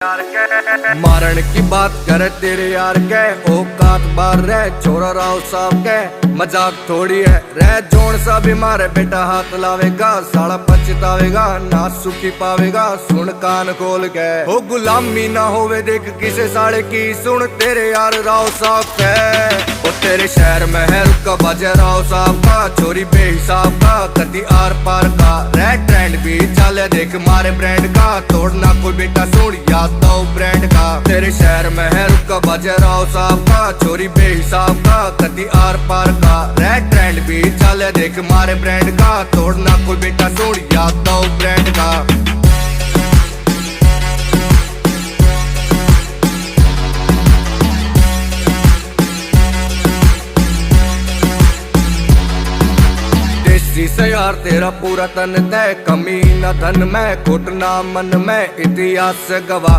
मारण की बात करे तेरे यार के औकात बार रह छोरा राव साहब के मजाक थोड़ी है रह जोन सा भी मारे बेटा हाथ लावेगा साला पछतावेगा ना सुखी पावेगा सुन कान खोल के हो गुलामी ना होवे देख किसे साले की सुन तेरे यार राव साहब के ओ तेरे शहर में है रुका बाजा राव साहब का चोरी बेहिसाब का कति आर पार का रह ट्रेंड भी चले देख मारे ब्रांड का तोड़ना कोई बेटा सुन याद दो ब्रांड का तेरे शहर में है रुका बाजा राव साहब का चोरी बेहिसाब का कति आर पार का रह ट्रेंड भी चले देख मारे ब्रांड का तोड़ना कोई बेटा सुन याद दो ब्रांड का। से यार तेरा पूरा तन तय कमी न धन में घुटना मन में इतिहास से गवाह